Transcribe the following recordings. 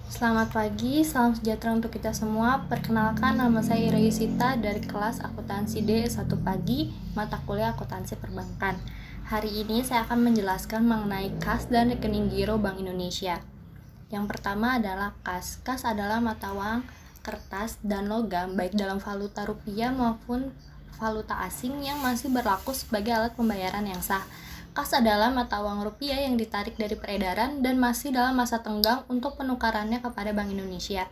Selamat pagi, salam sejahtera untuk kita semua. Perkenalkan, nama saya Ira Yusita dari kelas Akuntansi D1 Pagi, mata kuliah Akuntansi Perbankan. Hari ini saya akan menjelaskan mengenai kas dan rekening giro Bank Indonesia. Yang pertama adalah kas. Kas adalah mata uang, kertas, dan logam baik dalam valuta rupiah maupun valuta asing yang masih berlaku sebagai alat pembayaran yang sah. Kas adalah mata uang rupiah yang ditarik dari peredaran dan masih dalam masa tenggang untuk penukarannya kepada Bank Indonesia.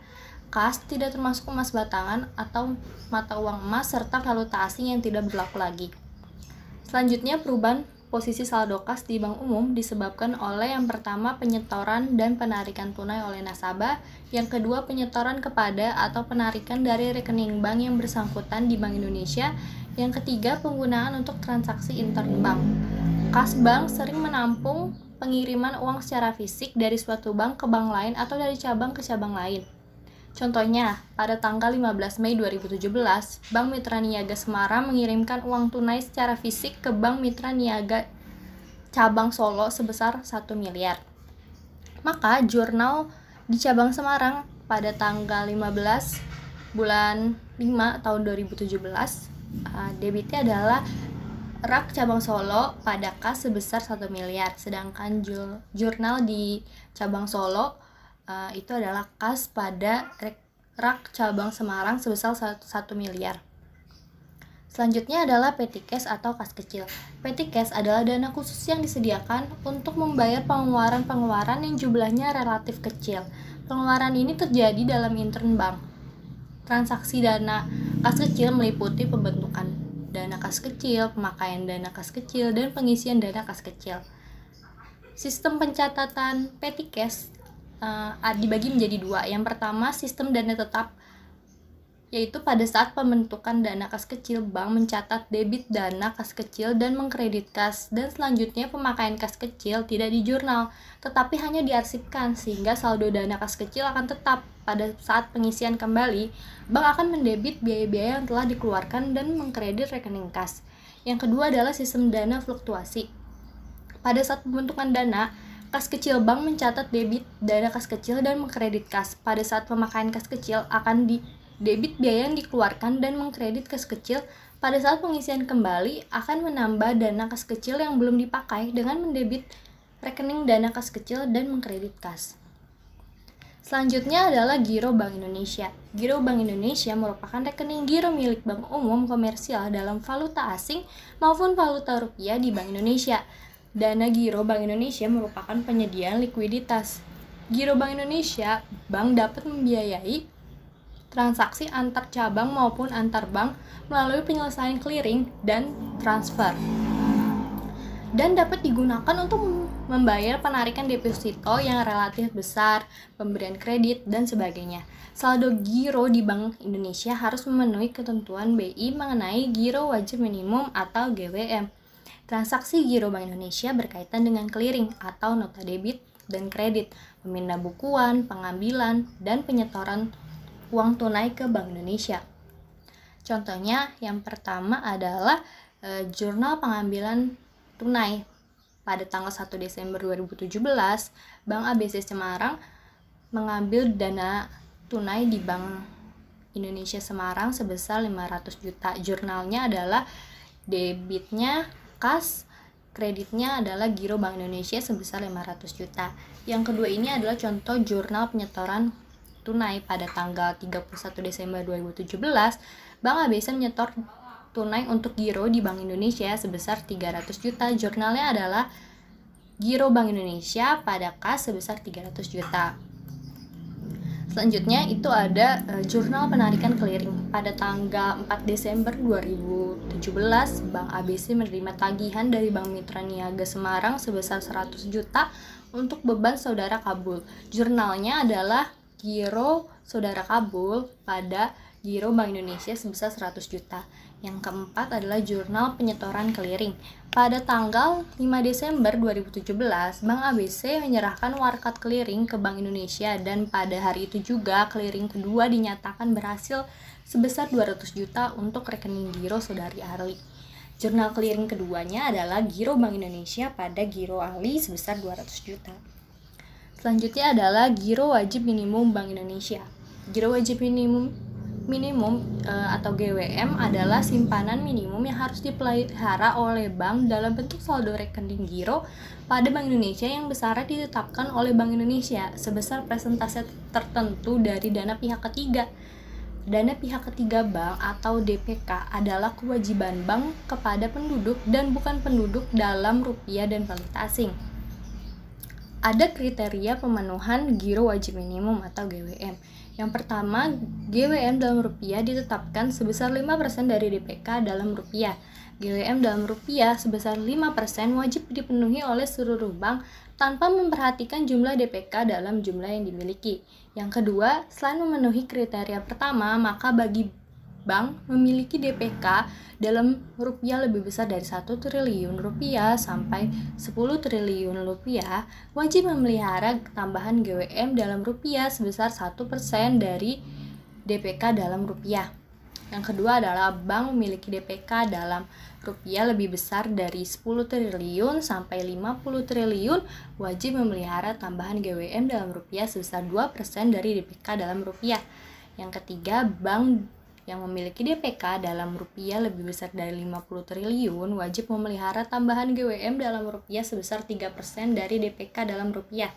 Kas tidak termasuk emas batangan atau mata uang emas serta valuta asing yang tidak berlaku lagi. Selanjutnya, perubahan posisi saldo kas di bank umum disebabkan oleh yang pertama penyetoran dan penarikan tunai oleh nasabah, yang kedua penyetoran kepada atau penarikan dari rekening bank yang bersangkutan di Bank Indonesia, yang ketiga penggunaan untuk transaksi intern bank. Kas bank sering menampung pengiriman uang secara fisik dari suatu bank ke bank lain atau dari cabang ke cabang lain. Contohnya, pada tanggal 15 Mei 2017, Bank Mitra Niaga Semarang mengirimkan uang tunai secara fisik ke Bank Mitra Niaga cabang Solo sebesar 1 miliar. Maka, jurnal di cabang Semarang pada tanggal 15 bulan 5 tahun 2017, debitnya adalah rak cabang Solo pada kas sebesar 1 miliar, sedangkan jurnal di cabang Solo itu adalah kas pada rak cabang Semarang sebesar 1 miliar. Selanjutnya adalah petty cash atau kas kecil. Petty cash adalah dana khusus yang disediakan untuk membayar pengeluaran-pengeluaran yang jumlahnya relatif kecil. Pengeluaran ini terjadi dalam intern bank. Transaksi dana kas kecil meliputi pembentukan dana kas kecil, pemakaian dana kas kecil, dan pengisian dana kas kecil. Sistem pencatatan petty cash dibagi menjadi dua. Yang pertama, sistem dana tetap, yaitu pada saat pembentukan dana kas kecil, bank mencatat debit dana kas kecil dan mengkredit kas, dan selanjutnya pemakaian kas kecil tidak di jurnal, tetapi hanya diarsipkan, sehingga saldo dana kas kecil akan tetap. Pada saat pengisian kembali, bank akan mendebit biaya-biaya yang telah dikeluarkan dan mengkredit rekening kas. Yang kedua adalah sistem dana fluktuasi. Pada saat pembentukan dana kas kecil, bank mencatat debit dana kas kecil dan mengkredit kas. Pada saat pemakaian kas kecil akan debit biaya yang dikeluarkan dan mengkredit kas kecil. Pada saat pengisian kembali akan menambah dana kas kecil yang belum dipakai dengan mendebit rekening dana kas kecil dan mengkredit kas. Selanjutnya adalah giro Bank Indonesia. Giro Bank Indonesia merupakan rekening giro milik bank umum komersial dalam valuta asing maupun valuta rupiah di Bank Indonesia. Dana giro Bank Indonesia merupakan penyediaan likuiditas. Giro Bank Indonesia, bank dapat membiayai transaksi antar cabang maupun antar bank melalui penyelesaian clearing dan transfer, dan dapat digunakan untuk membayar penarikan deposito yang relatif besar, pemberian kredit, dan sebagainya. Saldo giro di Bank Indonesia harus memenuhi ketentuan BI mengenai giro wajib minimum atau GWM. Transaksi giro Bank Indonesia berkaitan dengan clearing atau nota debit dan kredit, pemindah bukuan, pengambilan, dan penyetoran uang tunai ke Bank Indonesia. Contohnya, yang pertama adalah jurnal pengambilan tunai. Pada tanggal 1 Desember 2017, Bank ABC Semarang mengambil dana tunai di Bank Indonesia Semarang sebesar 500 juta. Jurnalnya adalah debitnya kas, kreditnya adalah giro Bank Indonesia sebesar 500 juta. Yang kedua ini adalah contoh jurnal penyetoran tunai pada tanggal 31 Desember 2017, Bank ABC menyetor tunai untuk giro di Bank Indonesia sebesar 300 juta. Jurnalnya adalah giro Bank Indonesia pada kas sebesar 300 juta. Selanjutnya itu ada jurnal penarikan clearing. Pada tanggal 4 Desember 2017, Bank ABC menerima tagihan dari Bank Mitra Niaga Semarang sebesar 100 juta untuk beban saudara kabul. Jurnalnya adalah giro saudara kabul pada giro Bank Indonesia sebesar 100 juta. Yang keempat adalah jurnal penyetoran clearing. Pada tanggal 5 Desember 2017, Bank ABC menyerahkan warkat clearing ke Bank Indonesia, dan pada hari itu juga clearing kedua dinyatakan berhasil sebesar 200 juta untuk rekening giro saudari Arli. Jurnal clearing keduanya adalah giro Bank Indonesia pada giro Arli sebesar 200 juta. Selanjutnya adalah giro wajib minimum Bank Indonesia. Giro wajib minimum atau GWM adalah simpanan minimum yang harus dipelihara oleh bank dalam bentuk saldo rekening giro pada Bank Indonesia yang besarnya ditetapkan oleh Bank Indonesia sebesar persentase tertentu dari dana pihak ketiga. Dana pihak ketiga bank atau DPK adalah kewajiban bank kepada penduduk dan bukan penduduk dalam rupiah dan valuta asing. Ada kriteria pemenuhan giro wajib minimum atau GWM. Yang pertama, GWM dalam rupiah ditetapkan sebesar 5% dari DPK dalam rupiah. GWM dalam rupiah sebesar 5% wajib dipenuhi oleh seluruh bank tanpa memperhatikan jumlah DPK dalam jumlah yang dimiliki. Yang kedua, selain memenuhi kriteria pertama, maka bagi bank memiliki DPK dalam rupiah lebih besar dari 1 triliun rupiah sampai 10 triliun rupiah, wajib memelihara tambahan GWM dalam rupiah sebesar 1% dari DPK dalam rupiah. Yang kedua adalah bank memiliki DPK dalam rupiah lebih besar dari 10 triliun sampai 50 triliun, wajib memelihara tambahan GWM dalam rupiah sebesar 2% dari DPK dalam rupiah. Yang ketiga, bank yang memiliki DPK dalam rupiah lebih besar dari 50 triliun wajib memelihara tambahan GWM dalam rupiah sebesar 3% dari DPK dalam rupiah.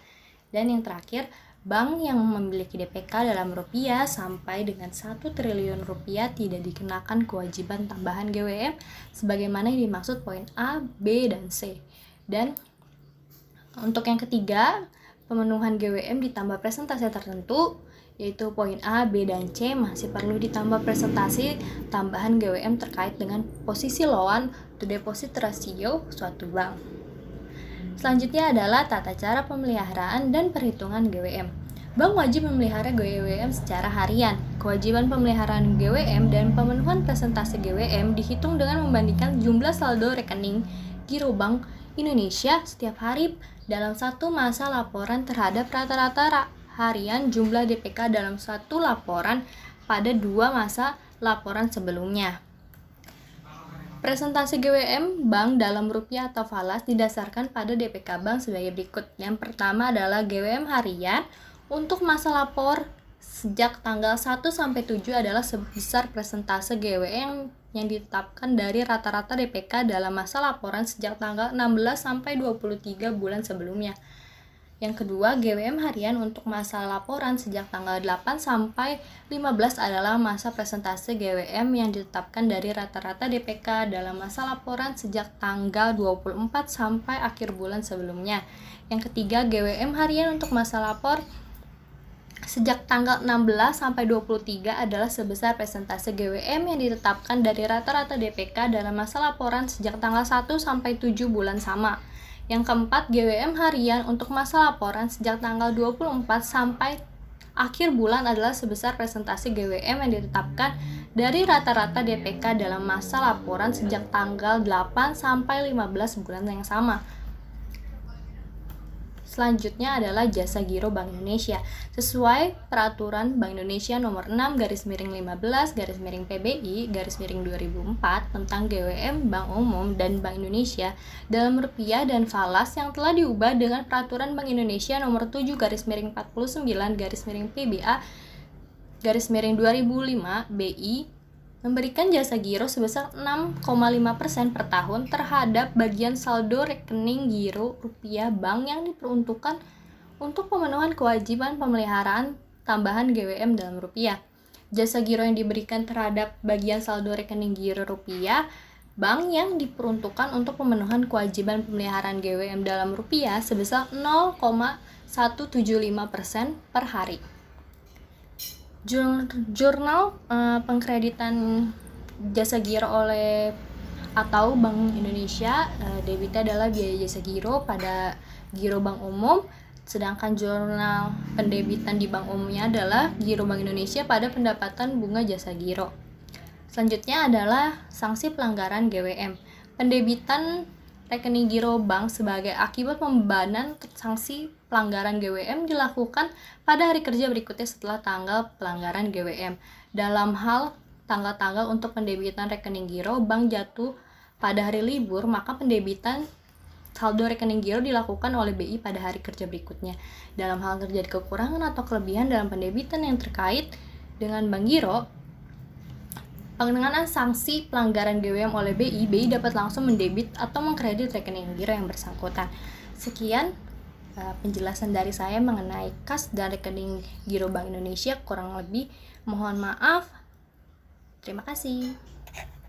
Dan yang terakhir, bank yang memiliki DPK dalam rupiah sampai dengan 1 triliun rupiah tidak dikenakan kewajiban tambahan GWM sebagaimana yang dimaksud poin A, B, dan C. Dan untuk yang ketiga, pemenuhan GWM ditambah presentasi tertentu, yaitu poin A, B, dan C masih perlu ditambah presentasi tambahan GWM terkait dengan posisi loan to deposit ratio suatu bank. Selanjutnya adalah tata cara pemeliharaan dan perhitungan GWM. Bank wajib memelihara GWM secara harian. Kewajiban pemeliharaan GWM dan pemenuhan presentasi GWM dihitung dengan membandingkan jumlah saldo rekening giro Bank Indonesia setiap hari dalam satu masa laporan terhadap rata-rata harian jumlah DPK dalam satu laporan pada 2 masa laporan sebelumnya. Presentasi GWM bank dalam rupiah atau falas didasarkan pada DPK bank sebagai berikut. Yang pertama adalah GWM harian untuk masa lapor sejak tanggal 1 sampai 7 adalah sebesar presentase GWM yang ditetapkan dari rata-rata DPK dalam masa laporan sejak tanggal 16 sampai 23 bulan sebelumnya. Yang kedua, GWM harian untuk masa laporan sejak tanggal 8 sampai 15 adalah masa presentase GWM yang ditetapkan dari rata-rata DPK dalam masa laporan sejak tanggal 24 sampai akhir bulan sebelumnya. Yang ketiga, GWM harian untuk masa lapor sejak tanggal 16 sampai 23 adalah sebesar presentase GWM yang ditetapkan dari rata-rata DPK dalam masa laporan sejak tanggal 1 sampai 7 bulan sama. Yang keempat, GWM harian untuk masa laporan sejak tanggal 24 sampai akhir bulan adalah sebesar presentasi GWM yang ditetapkan dari rata-rata DPK dalam masa laporan sejak tanggal 8 sampai 15 bulan yang sama. Selanjutnya adalah jasa giro Bank Indonesia. Sesuai peraturan Bank Indonesia nomor 6/15/PBI/2004 tentang GWM Bank Umum dan Bank Indonesia dalam rupiah dan falas yang telah diubah dengan peraturan Bank Indonesia nomor 7/49/PBA/2005 BI memberikan jasa giro sebesar 6,5% per tahun terhadap bagian saldo rekening giro rupiah bank yang diperuntukkan untuk pemenuhan kewajiban pemeliharaan tambahan GWM dalam rupiah. Jasa giro yang diberikan terhadap bagian saldo rekening giro rupiah bank yang diperuntukkan untuk pemenuhan kewajiban pemeliharaan GWM dalam rupiah sebesar 0,175% per hari. Jurnal pengkreditan jasa giro oleh atau Bank Indonesia, debitnya adalah biaya jasa giro pada giro Bank Umum, sedangkan jurnal pendebitan di Bank Umumnya adalah giro Bank Indonesia pada pendapatan bunga jasa giro. Selanjutnya adalah sanksi pelanggaran GWM. Pendebitan rekening giro bank sebagai akibat pembebanan sanksi pelanggaran GWM dilakukan pada hari kerja berikutnya setelah tanggal pelanggaran GWM. Dalam hal tanggal-tanggal untuk pendebitan rekening giro bank jatuh pada hari libur, maka pendebitan saldo rekening giro dilakukan oleh BI pada hari kerja berikutnya. Dalam hal terjadi kekurangan atau kelebihan dalam pendebitan yang terkait dengan bank giro, pengenaan sanksi pelanggaran GWM oleh BI dapat langsung mendebit atau mengkredit rekening giro yang bersangkutan. Sekian penjelasan dari saya mengenai kas dan rekening giro Bank Indonesia. Kurang lebih mohon maaf. Terima kasih.